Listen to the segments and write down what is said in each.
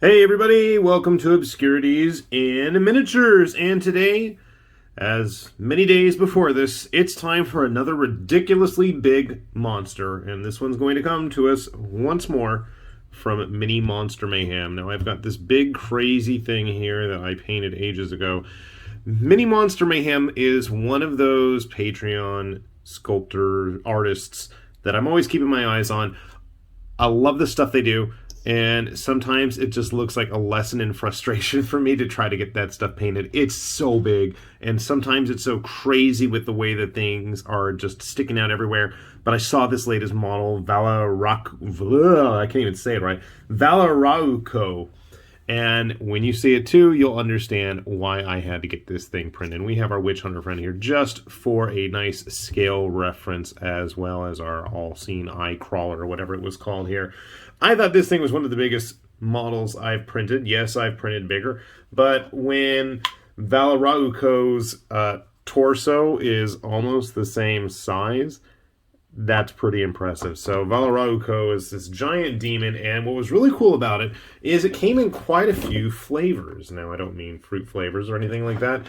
Hey everybody, welcome to Obscurities in Miniatures, and today, as many days before this, it's time for another ridiculously big monster, and this one's going to come to us once more from Mini Monster Mayhem. Now I've got this big crazy thing here that I painted ages ago. Mini Monster Mayhem is one of those Patreon sculptor artists that I'm always keeping my eyes on. I love the stuff they do. And sometimes it just looks like a lesson in frustration for me to try to get that stuff painted. It's so big, and sometimes it's so crazy with the way that things are just sticking out everywhere. But I saw this latest model, Valarauko, I can't even say it right, Valarauko. And when you see it too, you'll understand why I had to get this thing printed. We have our Witch Hunter friend here just for a nice scale reference, as well as our all-seeing eye crawler, or whatever it was called here. I thought this thing was one of the biggest models I've printed. Yes, I've printed bigger, but when Valarauko's torso is almost the same size, that's pretty impressive. So Valarauko is this giant demon, and what was really cool about it is it came in quite a few flavors. Now, I don't mean fruit flavors or anything like that.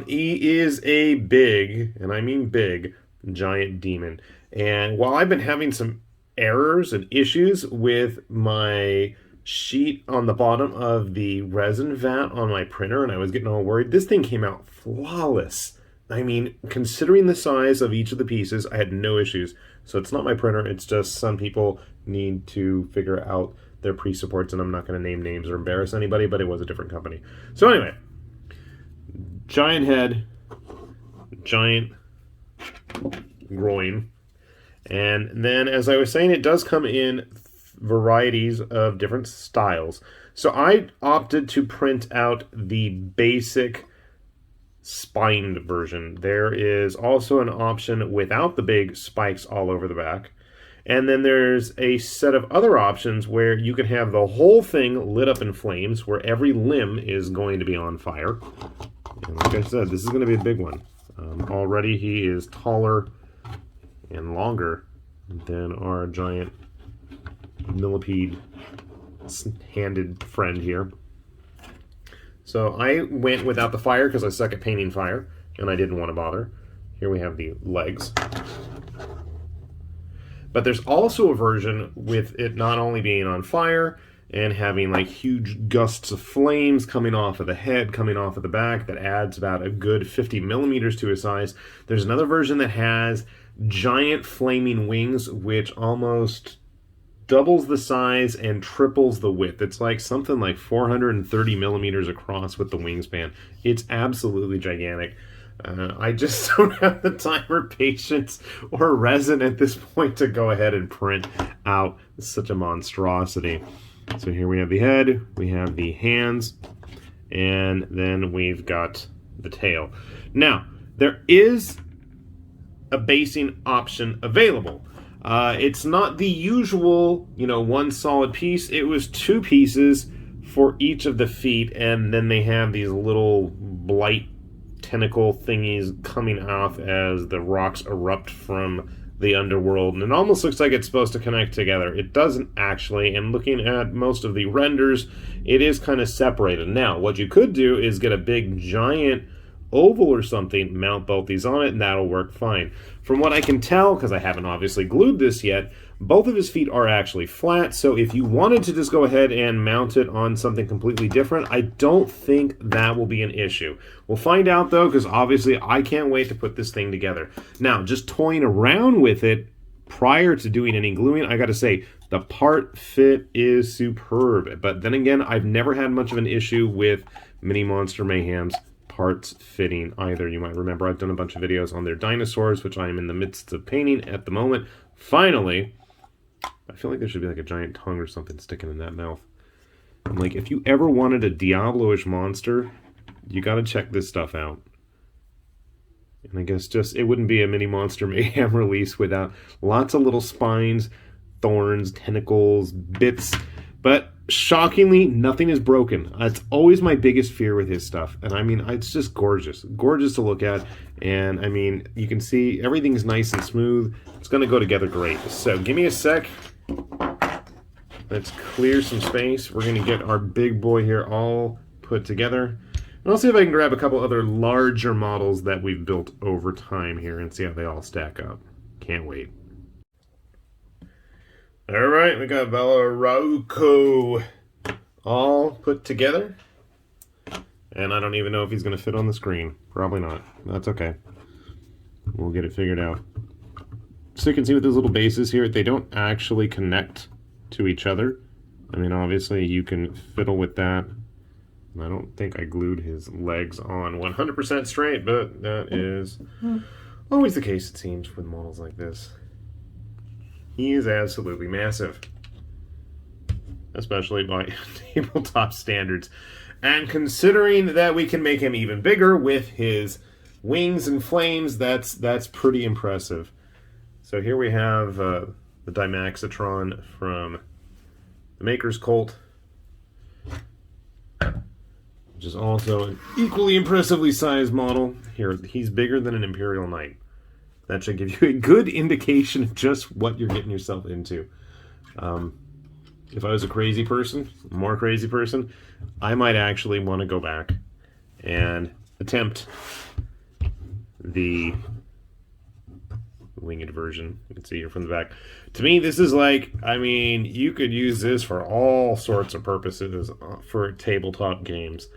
He is a big, and I mean big, giant demon. And while I've been having some errors and issues with my sheet on the bottom of the resin vat on my printer, and I was getting all worried, this thing came out flawless. I mean, considering the size of each of the pieces, I had no issues. So it's not my printer, it's just some people need to figure out their pre-supports, and I'm not going to name names or embarrass anybody, but it was a different company. So anyway, giant head, giant groin, and then, as I was saying, it does come in varieties of different styles. So I opted to print out the basic spined version. There is also an option without the big spikes all over the back. And then there's a set of other options where you can have the whole thing lit up in flames, where every limb is going to be on fire. And like I said, this is going to be a big one. Already he is taller and longer than our giant millipede-handed friend here. So I went without the fire because I suck at painting fire, and I didn't want to bother. Here we have the legs. But there's also a version with it not only being on fire and having like huge gusts of flames coming off of the head, coming off of the back, that adds about a good 50 millimeters to his size. There's another version that has giant flaming wings, which almost doubles the size and triples the width. It's like something like 430 millimeters across with the wingspan. It's absolutely gigantic. I just don't have the time or patience or resin at this point to go ahead and print out such a monstrosity. So here we have the head, we have the hands, and then we've got the tail. Now, there is a basing option available. It's not the usual, one solid piece. It was two pieces for each of the feet, and then they have these little blight tentacle thingies coming off as the rocks erupt from the underworld, and it almost looks like it's supposed to connect together. It doesn't actually, and looking at most of the renders, it is kind of separated. Now, what you could do is get a big giant oval or something, mount both these on it, and that'll work fine. From what I can tell, because I haven't obviously glued this yet, both of his feet are actually flat, so if you wanted to just go ahead and mount it on something completely different, I don't think that will be an issue. We'll find out though, because obviously I can't wait to put this thing together. Now, just toying around with it prior to doing any gluing, I gotta say, the part fit is superb. But then again, I've never had much of an issue with Mini Monster Mayhem's parts fitting either. You might remember I've done a bunch of videos on their dinosaurs, which I am in the midst of painting at the moment. Finally, I feel like there should be like a giant tongue or something sticking in that mouth. I'm like, if you ever wanted a Diablo-ish monster, you gotta check this stuff out. And I guess just, it wouldn't be a Mini Monster Mayhem release without lots of little spines, thorns, tentacles, bits. But shockingly, nothing is broken. It's always my biggest fear with his stuff. And I mean, it's just gorgeous. Gorgeous to look at. And I mean, you can see everything's nice and smooth. It's going to go together great. So give me a sec. Let's clear some space. We're going to get our big boy here all put together. And I'll see if I can grab a couple other larger models that we've built over time here and see how they all stack up. Can't wait. All right, we got Valarauko all put together. And I don't even know if he's going to fit on the screen. Probably not. That's okay. We'll get it figured out. So you can see with those little bases here, they don't actually connect to each other. I mean, obviously you can fiddle with that. I don't think I glued his legs on 100% straight, but that is always the case, it seems, with models like this. He is absolutely massive, especially by tabletop standards. And considering that we can make him even bigger with his wings and flames, that's pretty impressive. So here we have the Dimaxitron from the Maker's Cult, which is also an equally impressively sized model. Here, he's bigger than an Imperial Knight. That should give you a good indication of just what you're getting yourself into. If I was a crazy person, more crazy person, I might actually want to go back and attempt the winged version. You can see here from the back. To me, this is like, I mean, you could use this for all sorts of purposes for tabletop games.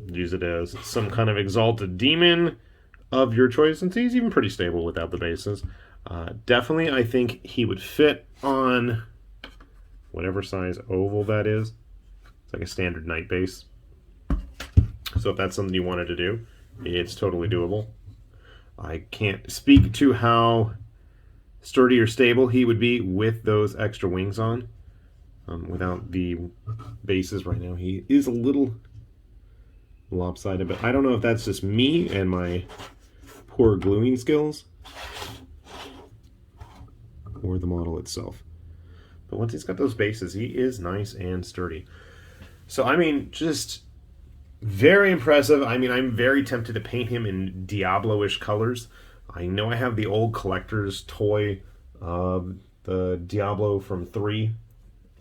Use it as some kind of exalted demon of your choice, and he's even pretty stable without the bases. Definitely, I think he would fit on whatever size oval that is. It's like a standard knight base. So if that's something you wanted to do, it's totally doable. I can't speak to how sturdy or stable he would be with those extra wings on. Without the bases right now, he is a little lopsided, but I don't know if that's just me and my poor gluing skills or the model itself. But once he's got those bases, he is nice and sturdy. So, I mean, just very impressive. I mean, I'm very tempted to paint him in Diablo-ish colors. I know I have the old collector's toy, the Diablo from 3.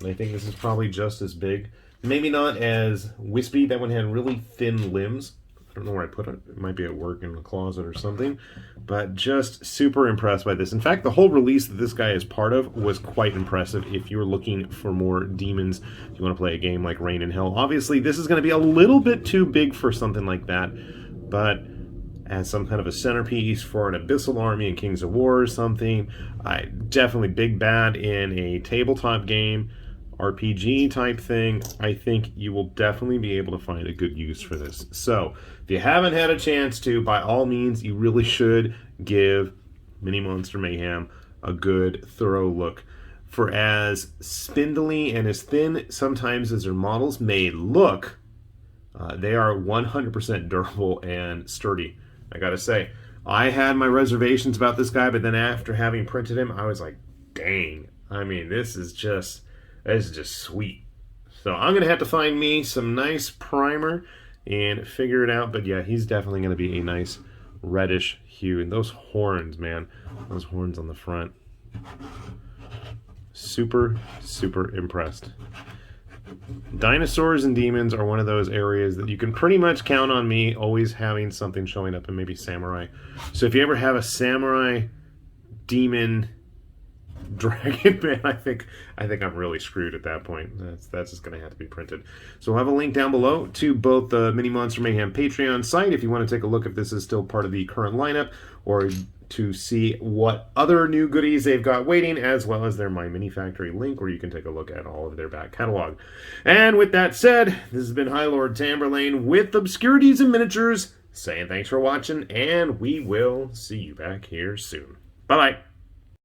And I think this is probably just as big. Maybe not as wispy. That one had really thin limbs. I don't know where I put it. It might be at work in the closet or something. But just super impressed by this. In fact, the whole release that this guy is part of was quite impressive. If you're looking for more demons, if you want to play a game like Reign in Hell. Obviously, this is going to be a little bit too big for something like that. But as some kind of a centerpiece for an Abyssal Army in Kings of War or something, definitely big bad in a tabletop game, RPG type thing, I think you will definitely be able to find a good use for this. So, if you haven't had a chance to, by all means, you really should give Mini Monster Mayhem a good, thorough look. For as spindly and as thin sometimes as their models may look, they are 100% durable and sturdy. I gotta say, I had my reservations about this guy, but then after having printed him, I was like, dang. I mean, this is just sweet. So I'm going to have to find me some nice primer and figure it out. But yeah, he's definitely going to be a nice reddish hue. And those horns, man. Those horns on the front. Super, super impressed. Dinosaurs and demons are one of those areas that you can pretty much count on me always having something showing up, and maybe samurai. So if you ever have a samurai demon dragon, man, I think I'm really screwed at that point. That's just going to have to be printed. So we'll have a link down below to both the Mini Monster Mayhem Patreon site if you want to take a look if this is still part of the current lineup, or to see what other new goodies they've got waiting, as well as their My Mini Factory link where you can take a look at all of their back catalog. And with that said, this has been High Lord Tamberlane with Obscurities and Miniatures, saying thanks for watching, and we will see you back here soon. Bye-bye.